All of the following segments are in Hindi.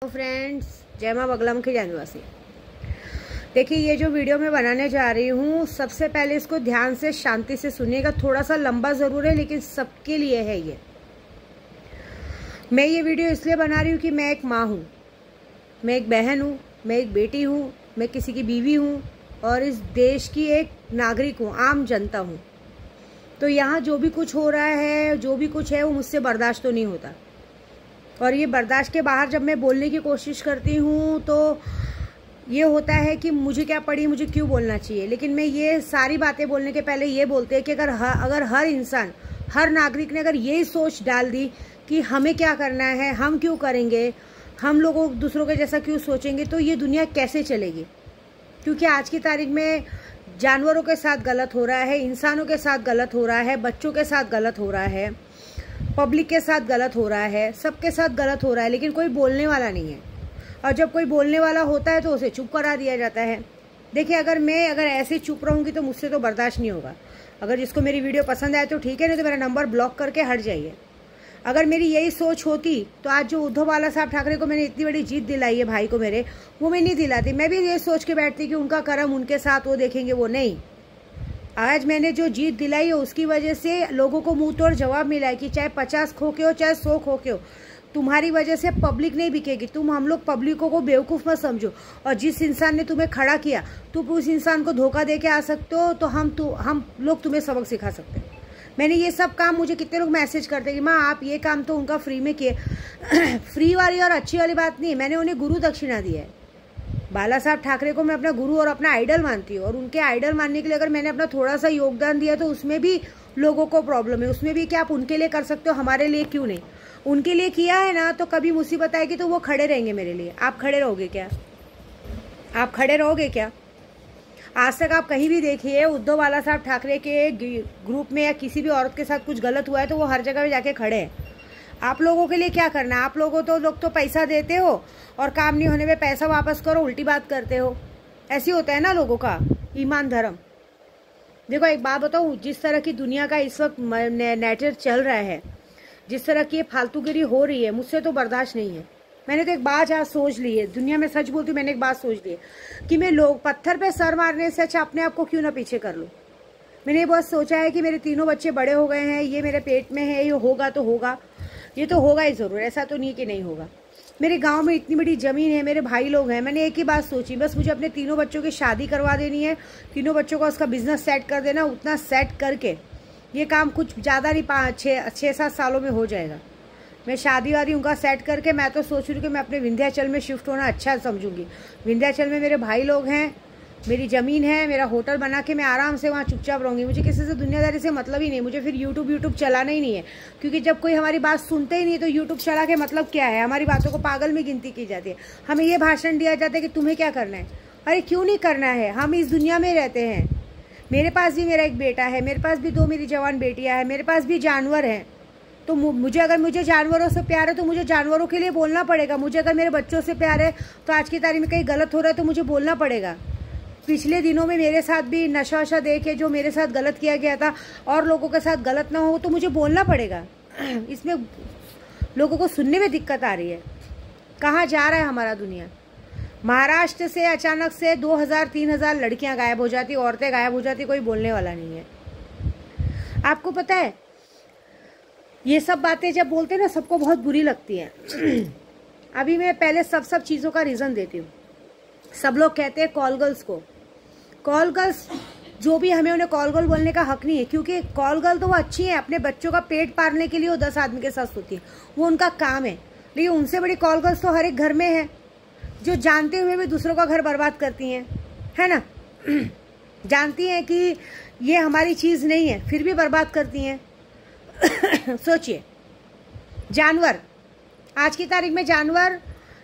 तो फ्रेंड्स, जय मां बगला मुखी जानवासी। देखिए, ये जो वीडियो मैं बनाने जा रही हूँ, सबसे पहले इसको ध्यान से शांति से सुनिएगा। थोड़ा सा लंबा ज़रूर है, लेकिन सबके लिए है ये। मैं ये वीडियो इसलिए बना रही हूँ कि मैं एक माँ हूँ, मैं एक बहन हूँ, मैं एक बेटी हूँ, मैं किसी की बीवी हूँ और इस देश की एक नागरिक हूँ, आम जनता हूँ। तो यहाँ जो भी कुछ हो रहा है, जो भी कुछ है, वो मुझसे बर्दाश्त तो नहीं होता। और ये बर्दाश्त के बाहर जब मैं बोलने की कोशिश करती हूँ तो ये होता है कि मुझे क्या पड़ी, मुझे क्यों बोलना चाहिए। लेकिन मैं ये सारी बातें बोलने के पहले ये बोलते हैं कि अगर हर इंसान, हर नागरिक ने अगर यही सोच डाल दी कि हमें क्या करना है, हम क्यों करेंगे, हम लोगों दूसरों के जैसा क्यों सोचेंगे, तो ये दुनिया कैसे चलेगी। क्योंकि आज की तारीख में जानवरों के साथ गलत हो रहा है, इंसानों के साथ गलत हो रहा है, बच्चों के साथ गलत हो रहा है, पब्लिक के साथ गलत हो रहा है, सबके साथ गलत हो रहा है, लेकिन कोई बोलने वाला नहीं है। और जब कोई बोलने वाला होता है तो उसे चुप करा दिया जाता है। देखिए, अगर ऐसे चुप रहूँगी तो मुझसे तो बर्दाश्त नहीं होगा। अगर जिसको मेरी वीडियो पसंद आए तो ठीक है, नहीं तो मेरा नंबर ब्लॉक करके हट जाइए। अगर मेरी यही सोच होती तो आज जो उद्धव बाला साहब ठाकरे को मैंने इतनी बड़ी जीत दिलाई है, भाई को मेरे, वो मैं नहीं दिलाती। मैं भी ये सोच के बैठती कि उनका कर्म उनके साथ, वो देखेंगे। वो नहीं, आज मैंने जो जीत दिलाई है उसकी वजह से लोगों को मुंह तोड़ जवाब मिला है कि चाहे 50 खो के हो, चाहे 100 खो के हो, तुम्हारी वजह से पब्लिक नहीं बिकेगी। हम लोग पब्लिकों को बेवकूफ़ मत समझो। और जिस इंसान ने तुम्हें खड़ा किया, तुम उस इंसान को धोखा दे के आ सकते हो, तो हम लोग तुम्हें सबक सिखा सकते हैं। मैंने ये सब काम, मुझे कितने लोग मैसेज करते हैं कि माँ आप ये काम तो उनका फ्री में किए। फ्री वाली और अच्छी वाली बात नहीं है, मैंने उन्हें गुरु दक्षिणा दी है। बाला साहब ठाकरे को मैं अपना गुरु और अपना आइडल मानती हूँ, और उनके आइडल मानने के लिए अगर मैंने अपना थोड़ा सा योगदान दिया तो उसमें भी लोगों को प्रॉब्लम है। उसमें भी क्या आप उनके लिए कर सकते हो, हमारे लिए क्यों नहीं। उनके लिए किया है ना, तो कभी मुसीबत आएगी तो वो खड़े रहेंगे मेरे लिए। आप खड़े रहोगे क्या? आप खड़े रहोगे क्या? आज तक आप कहीं भी देखिए, उद्धव बाला साहब ठाकरे के ग्रुप में या किसी भी औरत के साथ कुछ गलत हुआ है तो वो हर जगह पे जाके खड़े हैं। आप लोगों के लिए क्या करना है? आप लोग तो पैसा देते हो और काम नहीं होने पे पैसा वापस करो, उल्टी बात करते हो। ऐसे होता है ना लोगों का ईमान धर्म। देखो, एक बात बताऊँ, जिस तरह की दुनिया का इस वक्त नेचर चल रहा है, जिस तरह की फालतूगिरी हो रही है, मुझसे तो बर्दाश्त नहीं है। मैंने तो एक बात आज सोच ली है, दुनिया में सच बोलती हूँ, मैंने एक बात सोच ली है कि मैं लोग पत्थर पे सर मारने से अच्छा अपने आप को क्यों ना पीछे कर लूँ। मैंने ये बहुत सोचा है कि मेरे तीनों बच्चे बड़े हो गए हैं, ये मेरे पेट में है, ये होगा तो होगा, ये तो होगा ही ज़रूर, ऐसा तो नहीं कि नहीं होगा। मेरे गांव में इतनी बड़ी ज़मीन है, मेरे भाई लोग हैं। मैंने एक ही बात सोची, बस मुझे अपने तीनों बच्चों की शादी करवा देनी है, तीनों बच्चों का उसका बिजनेस सेट कर देना। उतना सेट करके ये काम कुछ ज़्यादा नहीं, 6-7 सालों में हो जाएगा। मैं शादी वादी उनका सेट करके, मैं तो सोच रही हूँ कि मैं अपने विंध्याचल में शिफ्ट होना अच्छा समझूंगी। विंध्याचल में मेरे भाई लोग हैं, मेरी ज़मीन है, मेरा होटल बना के मैं आराम से वहाँ चुपचाप रहूँगी। मुझे किसी से दुनियादारी से मतलब ही नहीं। मुझे फिर यूट्यूब चलाना ही नहीं है, क्योंकि जब कोई हमारी बात सुनते ही नहीं तो यूट्यूब चला के मतलब क्या है। हमारी बातों को पागल में गिनती की जाती है। हमें ये भाषण दिया जाता है कि तुम्हें क्या करना है। अरे क्यों नहीं करना है? हम इस दुनिया में रहते हैं। मेरे पास भी मेरा एक बेटा है, मेरे पास भी 2 मेरी जवान बेटियाँ हैं, मेरे पास भी जानवर हैं। तो मुझे जानवरों से प्यार है तो मुझे जानवरों के लिए बोलना पड़ेगा। मुझे अगर मेरे बच्चों से प्यार है तो आज की तारीख में कहीं गलत हो रहा है तो मुझे बोलना पड़ेगा। पिछले दिनों में मेरे साथ भी नशा वशा दे के जो मेरे साथ गलत किया गया था, और लोगों के साथ गलत ना हो तो मुझे बोलना पड़ेगा। इसमें लोगों को सुनने में दिक्कत आ रही है। कहाँ जा रहा है हमारा दुनिया? महाराष्ट्र से अचानक से 2000-3000 लड़कियां गायब हो जाती, औरतें गायब हो जाती, कोई बोलने वाला नहीं है। आपको पता है, ये सब बातें जब बोलते हैं ना, सबको बहुत बुरी लगती है। अभी मैं पहले सब चीज़ों का रीज़न देती हूँ। सब लोग कहते हैं कॉल गर्ल्स को, कॉल गर्ल्स जो भी, हमें उन्हें कॉल गर्ल बोलने का हक नहीं है, क्योंकि कॉल गर्ल तो वो अच्छी है, अपने बच्चों का पेट पालने के लिए वो 10 आदमी के साथ सोती है, वो उनका काम है। लेकिन उनसे बड़ी कॉल गर्ल्स तो हर एक घर में है, जो जानते हुए भी दूसरों का घर बर्बाद करती हैं, है ना। जानती हैं कि ये हमारी चीज़ नहीं है, फिर भी बर्बाद करती हैं। सोचिए, जानवर, आज की तारीख में जानवर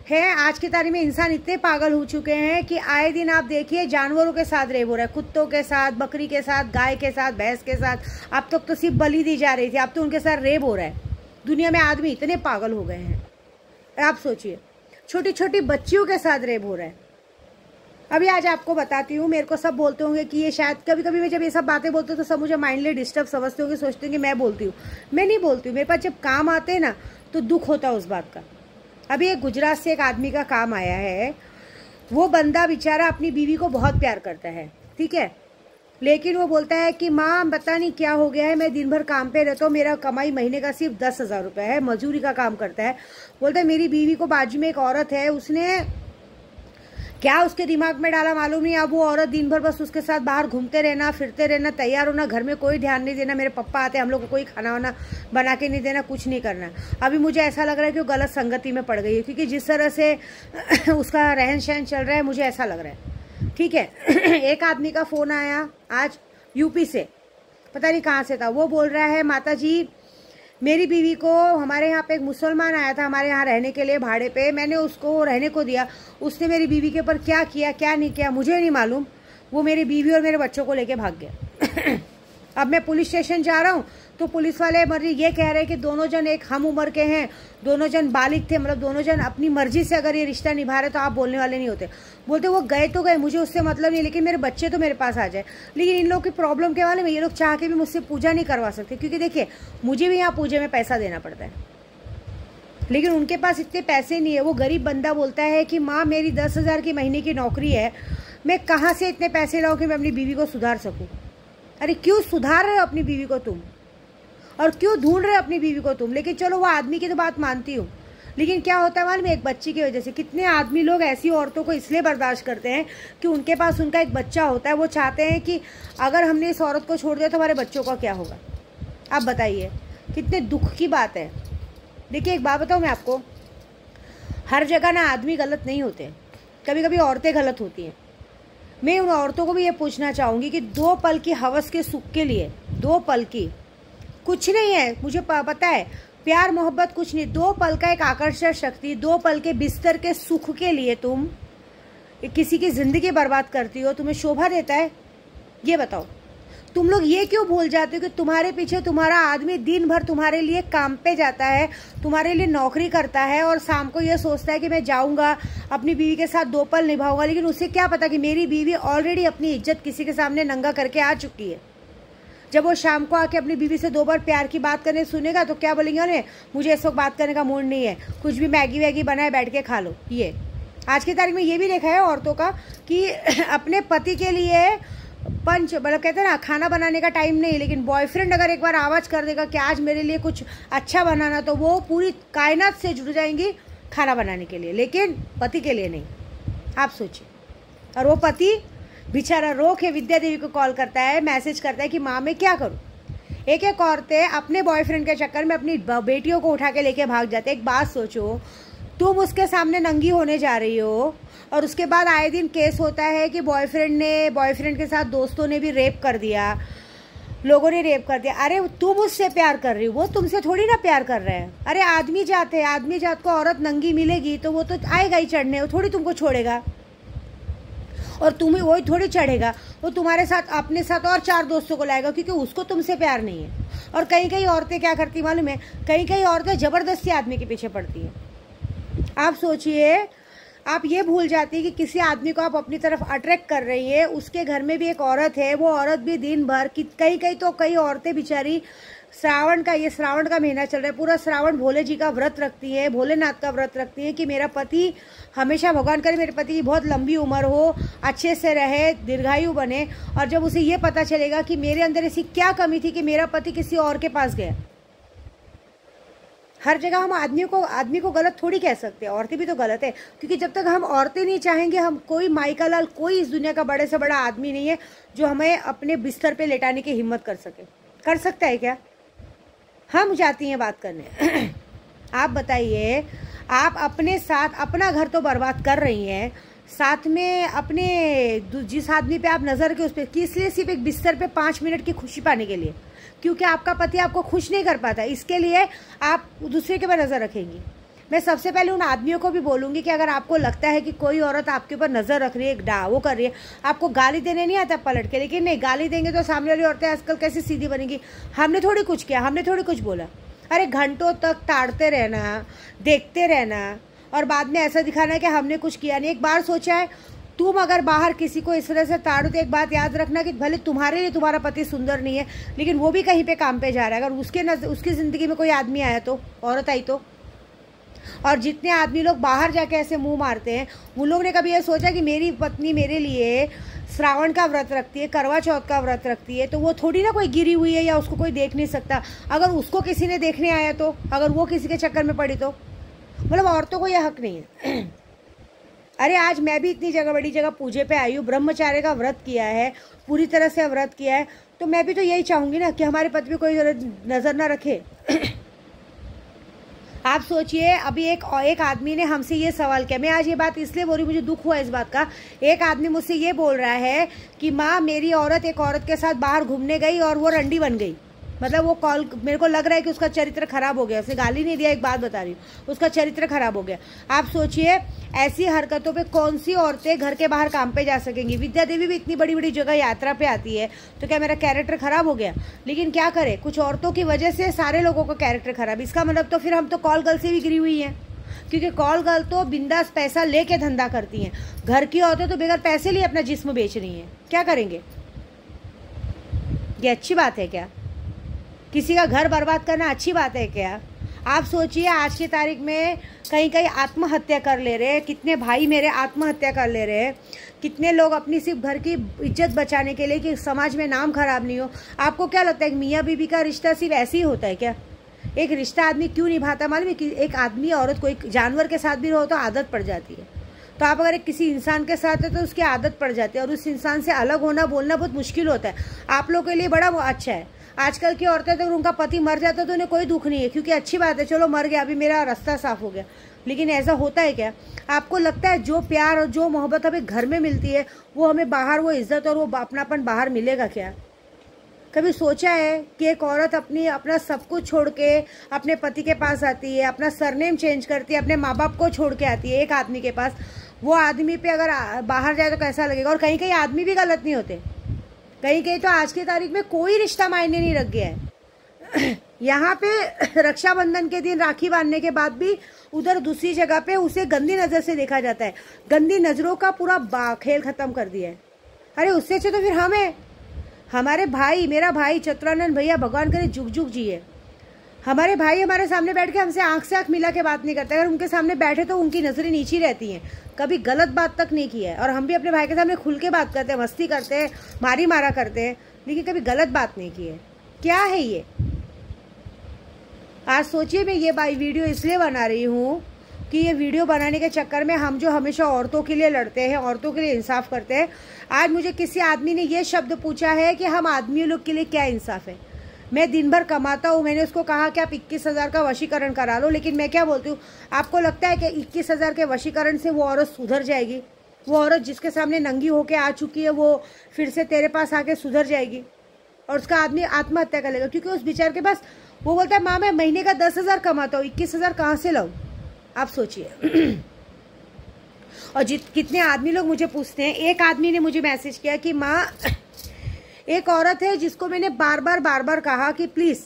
है। आज की तारीख में इंसान इतने पागल हो चुके हैं कि आए दिन आप देखिए जानवरों के साथ रेप हो रहा है, कुत्तों के साथ, बकरी के साथ, गाय के साथ, भैंस के साथ। अब तक तो सिर्फ बलि दी जा रही थी, अब तो उनके साथ रेप हो रहा है। दुनिया में आदमी इतने पागल हो गए हैं। आप सोचिए, छोटी छोटी बच्चियों के साथ रेप हो रहा है। अभी आज आपको बताती हूँ, मेरे को सब बोलते होंगे कि ये शायद, कभी कभी मैं जब ये सब बातें बोलती हूँ तो सब मुझे माइंडली डिस्टर्ब समझते होंगे, सोचते हैं कि मैं बोलती हूँ। मैं नहीं बोलती हूँ, मेरे पास जब काम आते हैं ना तो दुख होता है उस बात का। अभी एक गुजरात से एक आदमी का काम आया है, वो बंदा बेचारा अपनी बीवी को बहुत प्यार करता है, ठीक है, लेकिन वो बोलता है कि माँ पता नहीं क्या हो गया है, मैं दिन भर काम पे रहता हूँ, मेरा कमाई महीने का सिर्फ 10,000 रुपये है, मजदूरी का काम करता है। बोलता है मेरी बीवी को बाजू में एक औरत है, उसने क्या उसके दिमाग में डाला मालूम नहीं। अब वो औरत दिन भर बस उसके साथ बाहर घूमते रहना, फिरते रहना, तैयार होना, घर में कोई ध्यान नहीं देना, मेरे पप्पा आते हम लोग को कोई खाना वाना बना के नहीं देना, कुछ नहीं करना। अभी मुझे ऐसा लग रहा है कि वो गलत संगति में पड़ गई है, क्योंकि जिस तरह से उसका रहन सहन चल रहा है मुझे ऐसा लग रहा है, ठीक है। एक आदमी का फ़ोन आया आज यूपी से, पता नहीं कहाँ से था, वो बोल रहा है माता जी मेरी बीवी को, हमारे यहाँ पे एक मुसलमान आया था हमारे यहाँ रहने के लिए भाड़े पे, मैंने उसको रहने को दिया, उसने मेरी बीवी के ऊपर क्या किया क्या नहीं किया मुझे नहीं मालूम, वो मेरी बीवी और मेरे बच्चों को लेके भाग गया। अब मैं पुलिस स्टेशन जा रहा हूँ तो पुलिस वाले मर्जी ये कह रहे हैं कि दोनों जन एक हम उम्र के हैं, दोनों जन बालिग थे, मतलब दोनों जन अपनी मर्जी से अगर ये रिश्ता निभा रहे तो आप बोलने वाले नहीं होते। बोलते वो गए तो गए, मुझे उससे मतलब नहीं, लेकिन मेरे बच्चे तो मेरे पास आ जाए। लेकिन इन लोगों की प्रॉब्लम के वाले में ये लोग चाह के भी मुझसे पूजा नहीं करवा सकते, क्योंकि देखिए मुझे भी यहाँ पूजे में पैसा देना पड़ता है, लेकिन उनके पास इतने पैसे नहीं है। वो गरीब बंदा बोलता है कि माँ मेरी 10,000 की महीने की नौकरी है, मैं कहाँ से इतने पैसे लाऊं कि मैं अपनी बीवी को सुधार सकूं। अरे क्यों सुधार रहे हो अपनी बीवी को तुम, और क्यों ढूंढ रहे हो अपनी बीवी को तुम। लेकिन चलो वो आदमी की तो बात मानती हूँ, लेकिन क्या होता है मालूम, एक बच्ची की वजह से कितने आदमी लोग ऐसी औरतों को इसलिए बर्दाश्त करते हैं कि उनके पास उनका एक बच्चा होता है, वो चाहते हैं कि अगर हमने इस औरत को छोड़ दिया तो हमारे बच्चों का क्या होगा। आप बताइए कितने दुख की बात है। देखिए एक बात बताऊँ मैं आपको, हर जगह ना आदमी गलत नहीं होते, कभी कभी औरतें गलत होती हैं। मैं उन औरतों को भी ये पूछना चाहूँगी कि 2 पल की हवस के सुख के लिए, 2 पल की कुछ नहीं है, मुझे पता है प्यार मोहब्बत कुछ नहीं, 2 पल का एक आकर्षण शक्ति, 2 पल के बिस्तर के सुख के लिए तुम किसी की ज़िंदगी बर्बाद करती हो, तुम्हें शोभा देता है? ये बताओ। तुम लोग ये क्यों भूल जाते हो कि तुम्हारे पीछे तुम्हारा आदमी दिन भर तुम्हारे लिए काम पे जाता है, तुम्हारे लिए नौकरी करता है, और शाम को ये सोचता है कि मैं जाऊंगा अपनी बीवी के साथ 2 पल निभाऊंगा, लेकिन उसे क्या पता कि मेरी बीवी ऑलरेडी अपनी इज्जत किसी के सामने नंगा करके आ चुकी है। जब वो शाम को आके अपनी बीवी से 2 बार प्यार की बात करने सुनेगा तो क्या बोलेंगे, अरे मुझे इस वक्त बात करने का मूड नहीं है, कुछ भी मैगी वैगी बनाए बैठ के खा लो। ये आज की तारीख में ये भी देखा है औरतों का कि अपने पति के लिए पंच, मतलब कहते हैं ना खाना बनाने का टाइम नहीं, लेकिन बॉयफ्रेंड अगर एक बार आवाज़ कर देगा कि आज मेरे लिए कुछ अच्छा बनाना, तो वो पूरी कायनात से जुड़ जाएंगी खाना बनाने के लिए, लेकिन पति के लिए नहीं। आप सोचिए। और वो पति बेचारा रो के विद्या देवी को कॉल करता है, मैसेज करता है कि माँ मैं क्या करूँ। एक एक औरतें अपने बॉयफ्रेंड के चक्कर में अपनी बेटियों को उठा के लेके भाग जाते हैं। एक बात सोचो, तुम उसके सामने नंगी होने जा रही हो, और उसके बाद आए दिन केस होता है कि बॉयफ्रेंड के साथ दोस्तों ने भी रेप कर दिया, लोगों ने रेप कर दिया। अरे तुम उससे प्यार कर रही हो, वो तुमसे थोड़ी ना प्यार कर रहे हैं। अरे आदमी जात को औरत नंगी मिलेगी तो वो तो आएगा ही चढ़ने, वो थोड़ी तुमको छोड़ेगा, और तुम्हें वही थोड़ी चढ़ेगा, वो तुम्हारे साथ अपने साथ और 4 दोस्तों को लाएगा, क्योंकि उसको तुमसे प्यार नहीं है। और कई औरतें क्या करती मालूम है, कई औरतें ज़बरदस्ती आदमी के पीछे पड़ती हैं। आप सोचिए, आप ये भूल जाती है कि किसी आदमी को आप अपनी तरफ अट्रैक्ट कर रही है, उसके घर में भी एक औरत है, वो औरत भी दिन भर की कई औरतें बेचारी श्रावण का महीना चल रहा है, पूरा श्रावण भोले जी का व्रत रखती है, भोलेनाथ का व्रत रखती है कि मेरा पति हमेशा, भगवान करे मेरे पति की बहुत लंबी उम्र हो, अच्छे से रहे, दीर्घायु बने। और जब उसे ये पता चलेगा कि मेरे अंदर ऐसी क्या कमी थी कि मेरा पति किसी और के पास गया। हर जगह हम आदमी को गलत थोड़ी कह सकते हैं, औरतें भी तो गलत है, क्योंकि जब तक हम औरतें नहीं चाहेंगे, हम कोई माइका लाल, कोई इस दुनिया का बड़े से बड़ा आदमी नहीं है जो हमें अपने बिस्तर पे लेटाने की हिम्मत कर सके। कर सकता है क्या? हम जाती हैं बात करने। आप बताइए, आप अपने साथ अपना घर तो बर्बाद कर रही हैं, साथ में अपने जिस आदमी पे आप नज़र के उस पर किस लिए, सिर्फ एक बिस्तर पे 5 मिनट की खुशी पाने के लिए, क्योंकि आपका पति आपको खुश नहीं कर पाता, इसके लिए आप दूसरे के ऊपर नज़र रखेंगी। मैं सबसे पहले उन आदमियों को भी बोलूँगी कि अगर आपको लगता है कि कोई औरत आपके ऊपर नज़र रख रही है, वो कर रही है, आपको गाली देने नहीं आता पलट के, लेकिन नहीं, गाली देंगे तो सामने वाली औरतें आजकल कैसे सीधी बनेंगी, हमने थोड़ी कुछ किया, हमने थोड़ी कुछ बोला। अरे घंटों तक ताड़ते रहना, देखते रहना, और बाद में ऐसा दिखाना कि हमने कुछ किया नहीं। एक बार सोचा है, तुम अगर बाहर किसी को इस तरह से ताड़ो तो एक बात याद rखना कि भले तुम्हारे लिए तुम्हारा पति सुंदर नहीं है, लेकिन वो भी कहीं पे काम पे जा रहा है। अगर उसकी ज़िंदगी में कोई आदमी आया तो, औरत आई तो, और जितने आदमी लोग बाहर जाके ऐसे मुंह मारते हैं, उन लोगों ने कभी ये सोचा कि मेरी पत्नी मेरे लिए श्रावण का व्रत रखती है, करवा चौथ का व्रत रखती है, तो वो थोड़ी ना कोई गिरी हुई है या उसको कोई देख नहीं सकता। अगर उसको किसी ने देखने आया तो, अगर वो किसी के चक्कर में पड़ी तो, मतलब औरतों को यह हक नहीं है। अरे आज मैं भी इतनी जगह बड़ी जगह पूजे पे आई हूँ, ब्रह्मचार्य का व्रत किया है, पूरी तरह से व्रत किया है, तो मैं भी तो यही चाहूँगी ना कि हमारे पति पे कोई नज़र ना रखे। आप सोचिए, अभी एक आदमी ने हमसे ये सवाल किया, मैं आज ये बात इसलिए बोल रही, मुझे दुख हुआ इस बात का। एक आदमी मुझसे ये बोल रहा है कि माँ मेरी औरत एक औरत के साथ बाहर घूमने गई और वो रंडी बन गई। मतलब वो कॉल, मेरे को लग रहा है कि उसका चरित्र खराब हो गया, उसने गाली नहीं दिया, एक बात बता रही हूँ, उसका चरित्र खराब हो गया। आप सोचिए ऐसी हरकतों पे कौन सी औरतें घर के बाहर काम पे जा सकेंगी। विद्या देवी भी इतनी बड़ी बड़ी जगह यात्रा पे आती है, तो क्या मेरा कैरेक्टर खराब हो गया? लेकिन क्या करे, कुछ औरतों की वजह से सारे लोगों का कैरेक्टर खराब। इसका मतलब तो फिर हम तो कॉल गर्ल से भी गिरी हुई हैं, क्योंकि कॉल गर्ल तो बिंदास पैसा लेके धंधा करती हैं। घर की औरतें तो बगैर पैसे लिए अपना जिस्म बेच रही हैं। क्या करेंगे? ये अच्छी बात है क्या? किसी का घर बर्बाद करना अच्छी बात है क्या? आप सोचिए आज की तारीख में कहीं कहीं आत्महत्या कर ले रहे हैं, कितने भाई मेरे आत्महत्या कर ले रहे हैं, कितने लोग अपनी सिर्फ घर की इज्जत बचाने के लिए कि समाज में नाम खराब नहीं हो। आपको क्या लगता है कि मियाँ बीबी का रिश्ता सिर्फ ऐसे ही होता है क्या? एक रिश्ता आदमी क्यों निभाता मालूम है? कि एक आदमी औरत को एक जानवर के साथ भी रहो तो आदत पड़ जाती है। तो आप अगर एक किसी इंसान के साथ है तो उसकी आदत पड़ जाती है, और उस इंसान से अलग होना बोलना बहुत मुश्किल होता है। आप लोगों के लिए बड़ा अच्छा है। आजकल की औरतें तो उनका पति मर जाता है तो उन्हें कोई दुख नहीं है, क्योंकि अच्छी बात है, चलो मर गया, अभी मेरा रास्ता साफ हो गया। लेकिन ऐसा होता है क्या? आपको लगता है जो प्यार और जो मोहब्बत हमें घर में मिलती है वो हमें बाहर, वो इज्जत और वो अपनापन बाहर मिलेगा क्या? कभी सोचा है कि एक औरत अपना सब कुछ छोड़ के अपने पति के पास आती है, अपना सरनेम चेंज करती है, अपने माँ बाप को छोड़ के आती है एक आदमी के पास, वो आदमी पे अगर बाहर जाए तो कैसा लगेगा? और कहीं कहीं आदमी भी गलत नहीं होते, कहीं कहीं तो आज की तारीख में कोई रिश्ता मायने नहीं रख गया है। यहाँ पे रक्षाबंधन के दिन राखी बांधने के बाद भी उधर दूसरी जगह पे उसे गंदी नज़र से देखा जाता है। गंदी नज़रों का पूरा खेल खत्म कर दिया है। अरे उससे अच्छे तो फिर हमारे भाई, मेरा भाई चित्रानंद भैया, भगवान करे जुग जुग जिए, हमारे भाई हमारे सामने बैठ के हमसे आंख से आंख मिला के बात नहीं करते। अगर उनके सामने बैठे तो उनकी नज़रें नीची रहती हैं, कभी गलत बात तक नहीं की है। और हम भी अपने भाई के सामने खुल के बात करते हैं, मस्ती करते हैं, मारी मारा करते हैं, लेकिन कभी गलत बात नहीं की है। क्या है ये? आज सोचिए, मैं ये वीडियो इसलिए बना रही हूँ कि ये वीडियो बनाने के चक्कर में हम जो हमेशा औरतों के लिए लड़ते हैं, औरतों के लिए इंसाफ करते हैं, आज मुझे किसी आदमी ने ये शब्द पूछा है कि हम आदमी लोग के लिए क्या इंसाफ है। मैं दिन भर कमाता हूँ, मैंने उसको कहा कि आप 21,000 का वशीकरण करा लो, लेकिन मैं क्या बोलती हूँ, आपको लगता है कि 21,000 के वशीकरण से वो औरत सुधर जाएगी? वो औरत जिसके सामने नंगी होके आ चुकी है वो फिर से तेरे पास आके सुधर जाएगी? और उसका आदमी आत्महत्या कर लेगा, क्योंकि उस बेचारे के पास, वो बोलता है माँ मैं महीने का 10,000 कमाता हूँ, 21,000 कहाँ से लाऊं? आप सोचिए। और कितने आदमी लोग मुझे पूछते हैं। एक आदमी ने मुझे मैसेज किया कि माँ, एक औरत है जिसको मैंने बार बार कहा कि प्लीज़,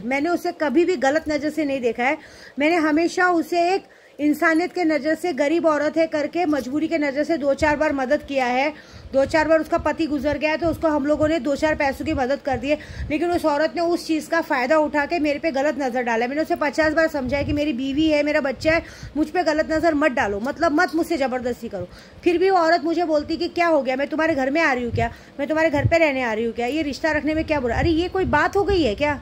मैंने उसे कभी भी गलत नज़र से नहीं देखा है, मैंने हमेशा उसे एक इंसानियत के नज़र से, गरीब औरत है करके मजबूरी के नज़र से 2-4 बार मदद किया है। 2-4 बार उसका पति गुजर गया है तो उसको हम लोगों ने 2-4 पैसों की मदद कर दी है, लेकिन उस औरत ने उस चीज़ का फ़ायदा उठा के मेरे पे गलत नज़र डाला है। मैंने उसे 50 बार समझाया कि मेरी बीवी है, मेरा बच्चा है, मुझ पे गलत नज़र मत डालो, मतलब मत मुझसे ज़बरदस्ती करो। फिर भी वो औरत मुझे बोलती कि क्या हो गया, मैं तुम्हारे घर में आ रही हूँ क्या, मैं तुम्हारे घर पर रहने आ रही हूँ क्या, ये रिश्ता रखने में क्या बुरा? अरे ये कोई बात हो गई है क्या?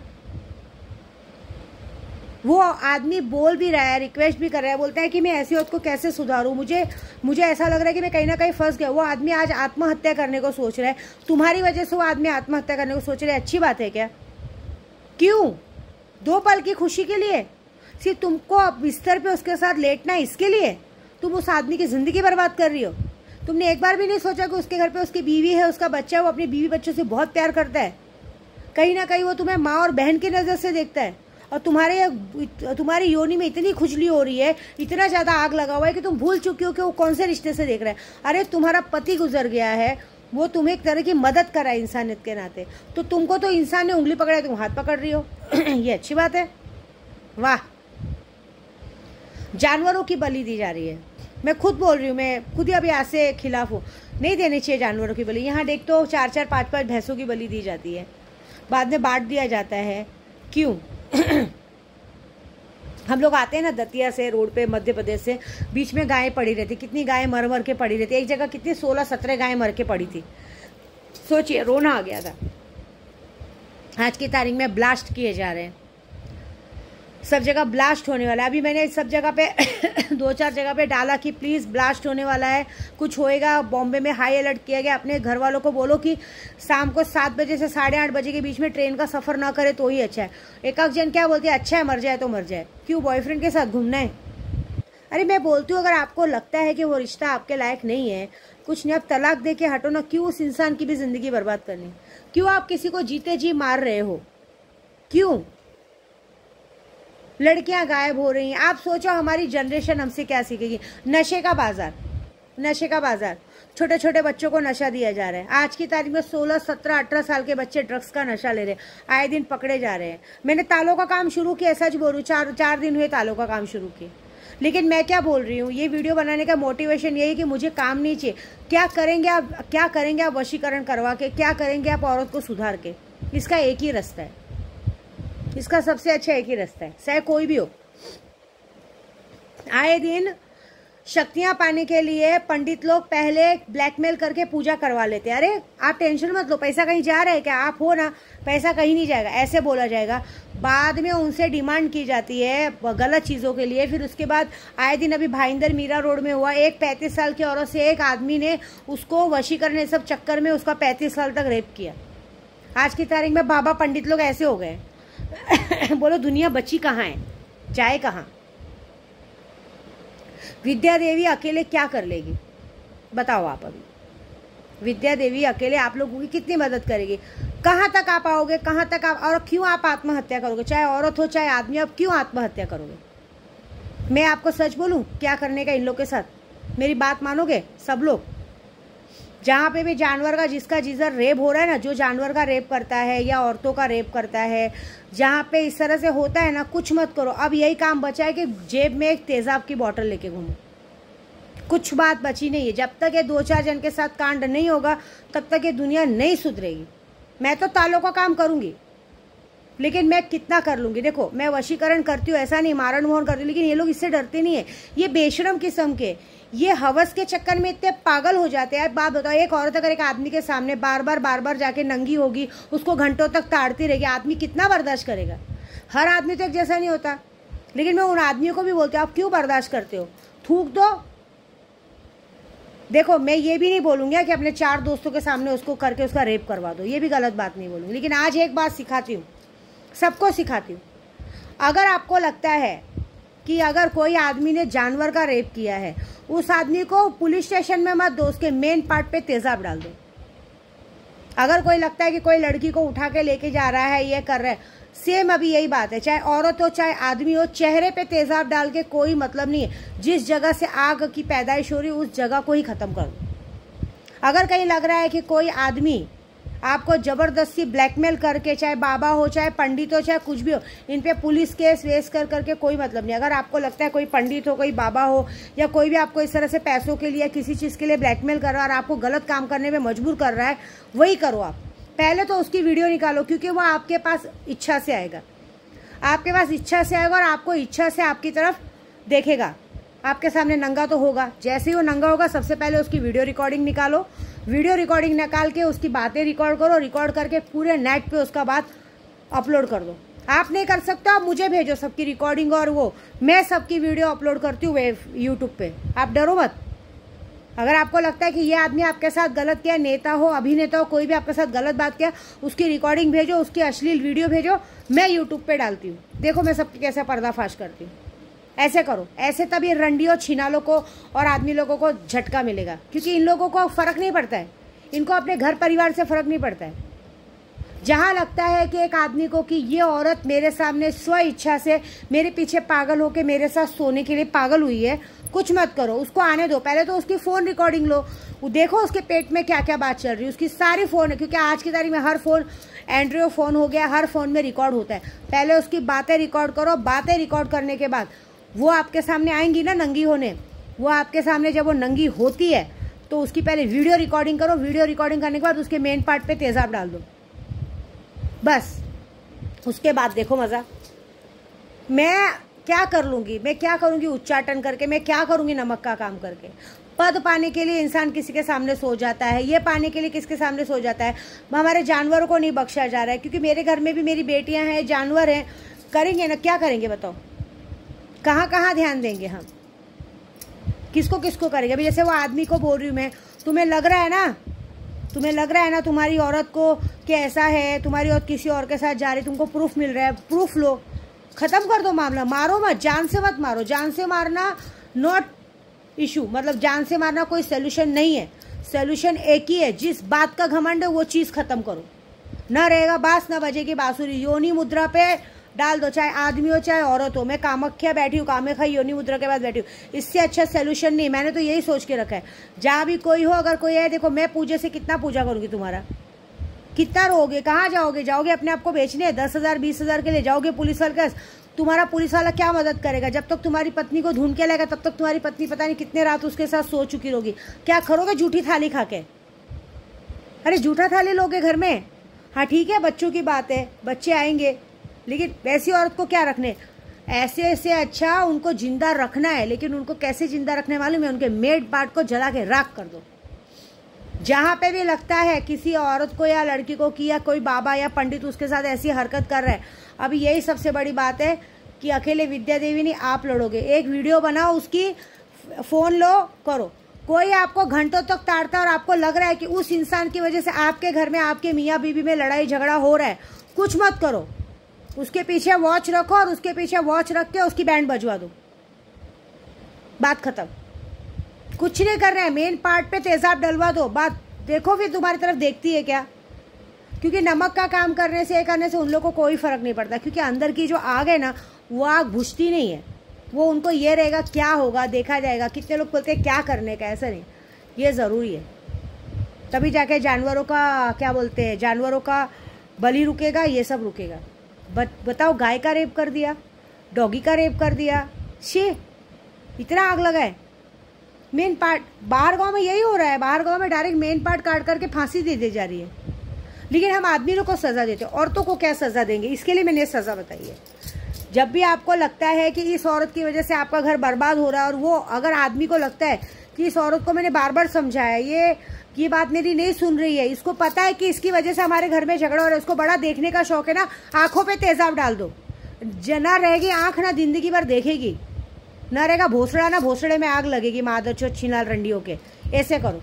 वो आदमी बोल भी रहा है, रिक्वेस्ट भी कर रहा है, बोलता है कि मैं ऐसी औरत को कैसे सुधारूं, मुझे ऐसा लग रहा है कि मैं कहीं ना कहीं फंस गया। वो आदमी आज आत्महत्या करने को सोच रहा है, तुम्हारी वजह से वो आदमी आत्महत्या करने को सोच रहा है। अच्छी बात है क्या? क्यों? 2 पल की खुशी के लिए सिर्फ तुमको बिस्तर पे उसके साथ लेटना है, इसके लिए तुम उस आदमी की ज़िंदगी बर्बाद कर रही हो? तुमने एक बार भी नहीं सोचा कि उसके घर पर उसकी बीवी है, उसका बच्चा है, वो अपनी बीवी बच्चों से बहुत प्यार करता है, कहीं ना कहीं वो तुम्हें माँ और बहन की नज़र से देखता है, और तुम्हारी योनि में इतनी खुजली हो रही है, इतना ज़्यादा आग लगा हुआ है कि तुम भूल चुकी हो कि वो कौन से रिश्ते से देख रहा है। अरे तुम्हारा पति गुजर गया है, वो तुम्हें एक तरह की मदद करा है इंसानियत के नाते, तो तुमको तो इंसान ने उंगली पकड़ा है, तुम हाथ पकड़ रही हो। ये अच्छी बात है? वाह। जानवरों की बलि दी जा रही है। मैं खुद बोल रही हूँ, मैं खुद ही अभी आज से खिलाफ हूँ, नहीं देनी चाहिए जानवरों की बलि। यहाँ देख तो 4-4, 5-5 भैंसों की बलि दी जाती है, बाद में बांट दिया जाता है। क्यों? हम लोग आते हैं ना दतिया से, रोड पे, मध्य प्रदेश से, बीच में गायें पड़ी रहती, कितनी गायें मर मर के पड़ी रहती, एक जगह कितनी 16-17 गायें मर के पड़ी थी। सोचिए, रोना आ गया था। आज की तारीख में ब्लास्ट किए जा रहे हैं, सब जगह ब्लास्ट होने वाला है। अभी मैंने सब जगह पे 2-4 जगह पे डाला कि प्लीज़ ब्लास्ट होने वाला है, कुछ होएगा। बॉम्बे में हाई अलर्ट किया गया। अपने घर वालों को बोलो कि शाम को 7 बजे से 8:30 बजे के बीच में ट्रेन का सफ़र ना करे तो ही अच्छा है। एक जन क्या बोलती है, अच्छा है मर जाए तो मर जाए, क्यों बॉयफ्रेंड के साथ घूमना है? अरे मैं बोलती हूँ, अगर आपको लगता है कि वो रिश्ता आपके लायक नहीं है, कुछ नहीं, आप तलाक दे के हटो ना। क्यों उस इंसान की भी ज़िंदगी बर्बाद करनी? क्यों आप किसी को जीते जी मार रहे हो? क्यों लड़कियां गायब हो रही हैं? आप सोचो हमारी जनरेशन हमसे क्या सीखेगी? नशे का बाजार, नशे का बाजार, छोटे छोटे बच्चों को नशा दिया जा रहा है। आज की तारीख में 16, 17, 18 साल के बच्चे ड्रग्स का नशा ले रहे हैं, आए दिन पकड़े जा रहे हैं। मैंने तालों का काम शुरू किया, सच बोलूं, 4 दिन हुए तालों का काम शुरू किए। लेकिन मैं क्या बोल रही हूँ, ये वीडियो बनाने का मोटिवेशन यही कि मुझे काम नहीं चाहिए। क्या करेंगे आप, क्या करेंगे आप वशीकरण करवा के? क्या करेंगे आप औरत को सुधार के? इसका एक ही रास्ता है, इसका सबसे अच्छा एक ही रास्ता है, चाहे कोई भी हो। आए दिन शक्तियां पाने के लिए पंडित लोग पहले ब्लैकमेल करके पूजा करवा लेते हैं। अरे आप टेंशन मत लो, पैसा कहीं जा रहा है क्या? आप हो ना, पैसा कहीं नहीं जाएगा, ऐसे बोला जाएगा। बाद में उनसे डिमांड की जाती है गलत चीज़ों के लिए। फिर उसके बाद आए दिन अभी भाईंदर मीरा रोड में हुआ, एक 35 साल की औरत से एक आदमी ने उसको वशीकरण ये सब चक्कर में उसका 35 साल तक रेप किया। आज की तारीख में बाबा पंडित लोग ऐसे हो गए। बोलो दुनिया बची कहाँ है, जाए कहाँ? विद्या देवी अकेले क्या कर लेगी बताओ आप? अभी विद्या देवी अकेले आप लोगों की कितनी मदद करेगी? कहाँ तक आप आओगे, कहाँ तक आप, और क्यों आप आत्महत्या करोगे? चाहे औरत हो चाहे आदमी, आप क्यों आत्महत्या करोगे? मैं आपको सच बोलूं, क्या करने का इन लोग के साथ? मेरी बात मानोगे सब लोग? जहाँ पे भी जानवर का, जिसका जिधर रेप हो रहा है ना, जो जानवर का रेप करता है या औरतों का रेप करता है, जहाँ पे इस तरह से होता है ना, कुछ मत करो। अब यही काम बचा है कि जेब में एक तेजाब की बोतल लेके घूमो। कुछ बात बची नहीं है। जब तक ये 2-4 जन के साथ कांड नहीं होगा तब तक ये दुनिया नहीं सुधरेगी। मैं तो तालों का काम करूँगी, लेकिन मैं कितना कर लूँगी? देखो, मैं वशीकरण करती हूँ, ऐसा नहीं, मारण मोहन करती हूँ, लेकिन ये लोग इससे डरते नहीं है। ये बेशरम किस्म के, ये हवस के चक्कर में इतने पागल हो जाते हैं। बात बताओ, एक औरत अगर एक आदमी के सामने बार बार जाके नंगी होगी, उसको घंटों तक ताड़ती रहेगी, आदमी कितना बर्दाश्त करेगा? हर आदमी तो एक जैसा नहीं होता। लेकिन मैं उन आदमियों को भी बोलती हूँ, आप क्यों बर्दाश्त करते हो? थूक दो। देखो, मैं ये भी नहीं बोलूँगी कि अपने 4 दोस्तों के सामने उसको करके उसका रेप करवा दो, ये भी गलत बात नहीं बोलूँगी। लेकिन आज एक बात सिखाती हूँ, सबको सिखाती हूँ। अगर आपको लगता है कि अगर कोई आदमी ने जानवर का रेप किया है, उस आदमी को पुलिस स्टेशन में मत दो, उसके मेन पार्ट पे तेजाब डाल दो। अगर कोई लगता है कि कोई लड़की को उठा के लेके जा रहा है, ये कर रहा है, सेम अभी यही बात है, चाहे औरत हो चाहे आदमी हो, चेहरे पे तेजाब डाल के कोई मतलब नहीं है। जिस जगह से आग की पैदाइश हो रही है उस जगह को ही खत्म कर दो। अगर कहीं लग रहा है कि कोई आदमी आपको जबरदस्ती ब्लैकमेल करके, चाहे बाबा हो चाहे पंडित हो चाहे कुछ भी हो, इन पे पुलिस केस वेस कर करके कोई मतलब नहीं। अगर आपको लगता है कोई पंडित हो, कोई बाबा हो, या कोई भी आपको इस तरह से पैसों के लिए किसी चीज़ के लिए ब्लैकमेल कर रहा है और आपको गलत काम करने में मजबूर कर रहा है, वही करो आप। पहले तो उसकी वीडियो निकालो, क्योंकि वो आपके पास इच्छा से आएगा, आपके पास इच्छा से आएगा और आपको इच्छा से आपकी तरफ देखेगा। आपके सामने नंगा तो होगा, जैसे ही वो नंगा होगा सबसे पहले उसकी वीडियो रिकॉर्डिंग निकालो, वीडियो रिकॉर्डिंग निकाल के उसकी बातें रिकॉर्ड करो, रिकॉर्ड करके पूरे नेट पे उसका बात अपलोड कर दो। आप नहीं कर सकते, आप मुझे भेजो सबकी रिकॉर्डिंग, और वो मैं सबकी वीडियो अपलोड करती हूँ यूट्यूब पे। आप डरो मत। अगर आपको लगता है कि ये आदमी आपके साथ गलत किया, नेता हो, अभिनेता हो, कोई भी आपके साथ गलत बात किया, उसकी रिकॉर्डिंग भेजो, उसकी अश्लील वीडियो भेजो, मैं यूट्यूब पे डालती हूँ। देखो मैं सबकी कैसे पर्दाफाश करती हूँ। ऐसे करो, ऐसे तभी रंडियों छिनालों को और आदमी लोगों को झटका मिलेगा, क्योंकि इन लोगों को फ़र्क नहीं पड़ता है, इनको अपने घर परिवार से फ़र्क नहीं पड़ता है। जहाँ लगता है कि एक आदमी को कि ये औरत मेरे सामने स्व इच्छा से मेरे पीछे पागल होके मेरे साथ सोने के लिए पागल हुई है, कुछ मत करो, उसको आने दो। पहले तो उसकी फ़ोन रिकॉर्डिंग लो, वो देखो उसके पेट में क्या क्या बात चल रही है, उसकी सारी फ़ोन है, क्योंकि आज की तारीख में हर फ़ोन एंड्रॉयड फ़ोन हो गया, हर फ़ोन में रिकॉर्ड होता है। पहले उसकी बातें रिकॉर्ड करो, बातें रिकॉर्ड करने के बाद वो आपके सामने आएंगी ना नंगी होने, वो आपके सामने जब वो नंगी होती है तो उसकी पहले वीडियो रिकॉर्डिंग करो, वीडियो रिकॉर्डिंग करने के बाद उसके मेन पार्ट पे तेजाब डाल दो, बस। उसके बाद देखो मज़ा। मैं क्या कर लूँगी मैं, क्या करूँगी उच्चाटन करके, मैं क्या करूँगी नमक का काम करके। पद पाने के लिए इंसान किसी के सामने सो जाता है, ये पाने के लिए किसके सामने सो जाता है। हमारे जानवरों को नहीं बख्शा जा रहा है, क्योंकि मेरे घर में भी मेरी बेटियां हैं, जानवर हैं, करेंगे ना, क्या करेंगे बताओ, कहाँ कहाँ ध्यान देंगे हम, किसको किसको करेंगे। अभी जैसे वो आदमी को बोल रही हूँ मैं, तुम्हें लग रहा है ना तुम्हारी औरत को कि ऐसा है, तुम्हारी औरत किसी और के साथ जा रही, तुमको प्रूफ मिल रहा है, प्रूफ लो, ख़त्म कर दो मामला। मारो मत, जान से मत मारो, जान से मारना नॉट इशू, मतलब जान से मारना कोई सोल्यूशन नहीं है। सोल्यूशन एक ही है, जिस बात का घमंड है वो चीज़ ख़त्म करो, ना रहेगा बांस ना बजेगी बांसुरी। योनि मुद्रा पे डाल दो, चाहे आदमी हो चाहे औरत हो। मैं कामाख्या बैठी हूँ, कामाख्या योनि मुद्रा के बाद बैठी हूँ, इससे अच्छा सोल्यूशन नहीं। मैंने तो यही सोच के रखा है, जहाँ भी कोई हो, अगर कोई है, देखो मैं पूजे से कितना पूजा करूँगी, तुम्हारा कितना रोगे, कहाँ जाओगे अपने आप को बेचने, 10,000 20,000 के ले जाओगे पुलिस वाले के। तुम्हारा पुलिस वाला क्या मदद करेगा? जब तक तुम्हारी पत्नी को ढूंढ के लाएगा तब तक तुम्हारी पत्नी पता नहीं कितने रात उसके साथ सो चुकी होगी। क्या करोगे झूठी थाली खा के? अरे झूठा थाली लोगे घर में? हाँ ठीक है, बच्चों की बात है, बच्चे आएंगे, लेकिन वैसी औरत को क्या रखने? ऐसे अच्छा उनको जिंदा रखना है, लेकिन उनको कैसे जिंदा रखने मालूम है? उनके मेड पार्ट को जला के राख कर दो। जहाँ पे भी लगता है किसी औरत को या लड़की को कि या कोई बाबा या पंडित उसके साथ ऐसी हरकत कर रहा है, अभी यही सबसे बड़ी बात है कि अकेले विद्या देवी नहीं, आप लड़ोगे। एक वीडियो बनाओ, उसकी फ़ोन लो, करो। कोई आपको घंटों तक ताड़ता और आपको लग रहा है कि उस इंसान की वजह से आपके घर में, आपके मियाँ बीवी में लड़ाई झगड़ा हो रहा है, कुछ मत करो। उसके पीछे वॉच रखो और उसके पीछे वॉच रख के उसकी बैंड बजवा दो, बात खत्म। कुछ नहीं कर रहे हैं, मेन पार्ट पे तेजाब डलवा दो, बात देखो फिर तुम्हारी तरफ देखती है क्या। क्योंकि नमक का काम करने से उन लोगों को कोई फर्क नहीं पड़ता, क्योंकि अंदर की जो आग है ना, वो आग बुझती नहीं है। वो उनको ये रहेगा क्या होगा देखा जाएगा। कितने लोग बोलते हैं क्या करने का, ऐसा नहीं, ये ज़रूरी है, तभी जाके जानवरों का क्या बोलते हैं, जानवरों का बलि रुकेगा, ये सब रुकेगा। बताओ, गाय का रेप कर दिया, डॉगी का रेप कर दिया, शे इतना आग लगा है। मेन पार्ट बाहर गांव में यही हो रहा है, बाहर गांव में डायरेक्ट मेन पार्ट काट करके फांसी दे दी जा रही है, लेकिन हम आदमी लोग को सज़ा देते हैं। औरतों को क्या सज़ा देंगे? इसके लिए मैंने सज़ा बताई है। जब भी आपको लगता है कि इस औरत की वजह से आपका घर बर्बाद हो रहा है, और वो अगर आदमी को लगता है कि इस औरत को मैंने बार बार समझाया, ये बात मेरी नहीं सुन रही है, इसको पता है कि इसकी वजह से हमारे घर में झगड़ा हो रहा है, उसको बड़ा देखने का शौक है ना, आंखों पे तेजाब डाल दो। ना रहेगी आंख, ना जिंदगी भर देखेगी, ना रहेगा भोसड़ा, ना भोसड़े में आग लगेगी, मादरचोद छिनाल रंडियों के। ऐसे करो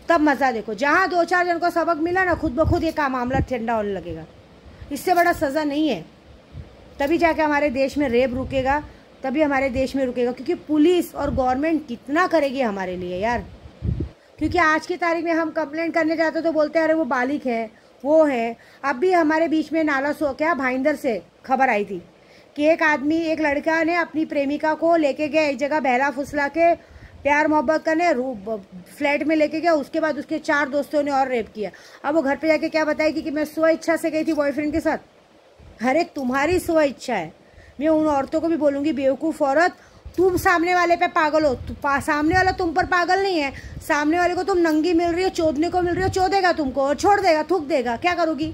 तब मज़ा देखो। जहाँ 2-4 जन को सबक मिला ना, खुद ब खुद ये काम मामला ठंडा होने लगेगा। इससे बड़ा सज़ा नहीं है। तभी जाके हमारे देश में रेप रुकेगा, तभी हमारे देश में रुकेगा। क्योंकि पुलिस और गवर्नमेंट कितना करेगी हमारे लिए यार। क्योंकि आज की तारीख में हम कंप्लेंट करने जाते तो बोलते हैं अरे वो बालिक है, वो है। अब भी हमारे बीच में नाला सो क्या भाईंदर से खबर आई थी कि एक लड़का ने अपनी प्रेमिका को लेके गया एक जगह, बहला फुसला के प्यार मोहब्बत करने, फ्लैट में लेके गया। उसके बाद उसके 4 दोस्तों ने और रेप किया। अब वो घर पे जाके क्या बताएगी कि मैं स्व इच्छा से गई थी बॉयफ्रेंड के साथ। अरे तुम्हारी स्व इच्छा है। मैं उन औरतों को भी बोलूँगी, बेवकूफ़ औरत, तुम सामने वाले पे पागल हो, सामने वाला तुम पर पागल नहीं है। सामने वाले को तुम नंगी मिल रही हो, चोदने को मिल रही हो, चोदेगा तुमको और छोड़ देगा, थूक देगा, क्या करोगी?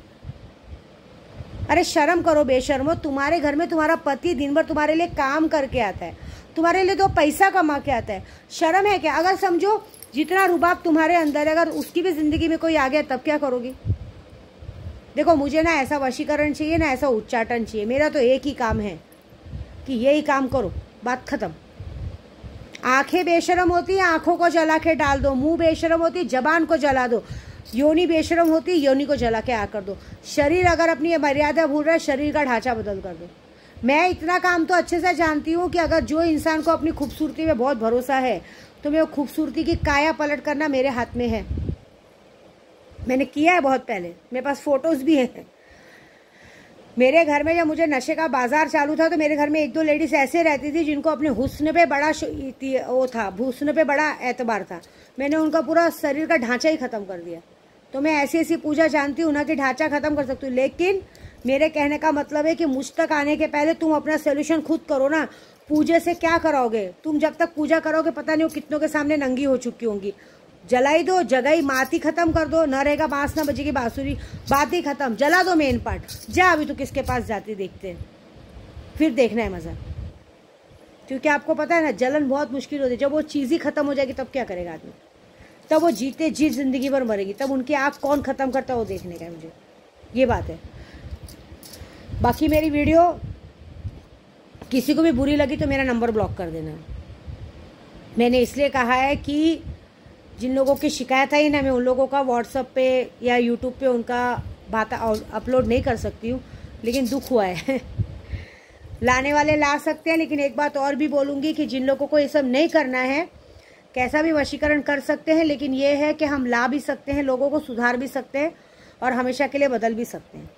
अरे शर्म करो बेशर्मो। तुम्हारे घर में तुम्हारा पति दिन भर तुम्हारे लिए काम करके आता है, तुम्हारे लिए 2 पैसा कमा के आता है, शर्म है क्या? अगर समझो जितना रुबाब तुम्हारे अंदर है, अगर उसकी भी जिंदगी में कोई आ गया तब क्या करोगी? देखो मुझे ना ऐसा वशीकरण चाहिए ना ऐसा उच्चाटन चाहिए। मेरा तो एक ही काम है कि यही काम करो, बात खत्म। आंखें बेशरम होती है, आंखों को जला के डाल दो। मुंह बेशरम होती है, जबान को जला दो। योनि बेशरम होती है, योनि को जला के आ कर दो। शरीर अगर अपनी मर्यादा भूल रहा है, शरीर का ढांचा बदल कर दो। मैं इतना काम तो अच्छे से जानती हूँ कि अगर जो इंसान को अपनी खूबसूरती में बहुत भरोसा है, तो मैं वो खूबसूरती की काया पलट करना मेरे हाथ में है। मैंने किया है बहुत पहले, मेरे पास फोटोज भी हैं। मेरे घर में जब मुझे नशे का बाजार चालू था तो मेरे घर में 1-2 लेडीज ऐसे रहती थी जिनको अपने हुस्न पे बड़ा वो था, हुस्न पे बड़ा एतबार था। मैंने उनका पूरा शरीर का ढांचा ही खत्म कर दिया। तो मैं ऐसी ऐसी पूजा जानती हूँ ना कि ढांचा खत्म कर सकती हूँ। लेकिन मेरे कहने का मतलब है कि मुझ तक आने के पहले तुम अपना सोल्यूशन खुद करो ना। पूजे से क्या कराओगे तुम? जब तक पूजा करोगे पता नहीं वो कितनों के सामने नंगी हो चुकी होंगी। जलाई दो, जगाई मात ही खत्म कर दो, न रहेगा बांस, न बजेगी बांसुरी, बात ही खत्म। जला दो मेन पार्ट। जा अभी तो किसके पास जाती देखते हैं, फिर देखना है मजा। क्योंकि आपको पता है ना, जलन बहुत मुश्किल होती है। जब वो चीज़ ही ख़त्म हो जाएगी तब क्या करेगा आदमी? तब वो जीते जी ज़िंदगी भर मरेगी। तब उनकी आँख कौन ख़त्म करता है वो देखने का है मुझे, ये बात है। बाकी मेरी वीडियो किसी को भी बुरी लगी तो मेरा नंबर ब्लॉक कर देना। मैंने इसलिए कहा है कि जिन लोगों की शिकायत आई ना, मैं उन लोगों का व्हाट्सएप पे या यूट्यूब पे उनका बात अपलोड नहीं कर सकती हूँ, लेकिन दुख हुआ है। लाने वाले ला सकते हैं, लेकिन एक बात और भी बोलूँगी कि जिन लोगों को ये सब नहीं करना है, कैसा भी वशीकरण कर सकते हैं, लेकिन ये है कि हम ला भी सकते हैं, लोगों को सुधार भी सकते हैं और हमेशा के लिए बदल भी सकते हैं।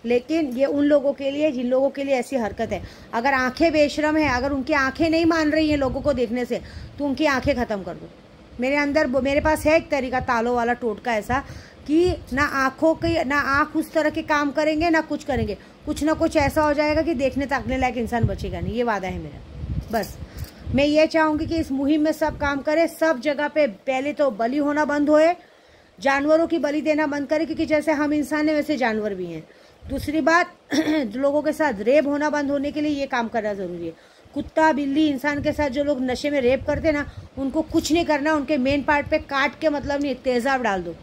लेकिन ये उन लोगों के लिए जिन लोगों के लिए ऐसी हरकत है। अगर आंखें बेशरम है, अगर उनकी आंखें नहीं मान रही हैं लोगों को देखने से, तो उनकी आंखें ख़त्म कर दो। मेरे पास है एक तरीका, तालों वाला टोटका ऐसा कि ना आँखों की, ना आँख उस तरह के काम करेंगे, ना कुछ करेंगे, कुछ ना कुछ ऐसा हो जाएगा कि देखने ताकने लायक इंसान बचेगा नहीं। ये वादा है मेरा। बस मैं ये चाहूँगी कि इस मुहिम में सब काम करें, सब जगह पे पहले तो बलि होना बंद होए, जानवरों की बलि देना बंद करें, क्योंकि जैसे हम इंसान हैं वैसे जानवर भी हैं। दूसरी बात, लोगों के साथ रेप होना बंद होने के लिए ये काम करना ज़रूरी है। कुत्ता बिल्ली इंसान के साथ जो लोग नशे में रेप करते ना, उनको कुछ नहीं करना, उनके मेन पार्ट पे काट के, मतलब नहीं, तेज़ाब डाल दो,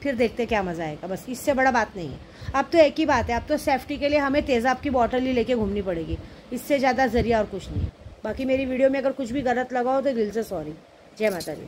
फिर देखते क्या मज़ा आएगा। बस इससे बड़ा बात नहीं है। अब तो एक ही बात है, अब तो सेफ्टी के लिए हमें तेज़ाब की बॉटल ही लेके घूमनी पड़ेगी, इससे ज़्यादा ज़रिया और कुछ नहीं है। बाकी मेरी वीडियो में अगर कुछ भी गलत लगा हो तो दिल से सॉरी। जय माता दी।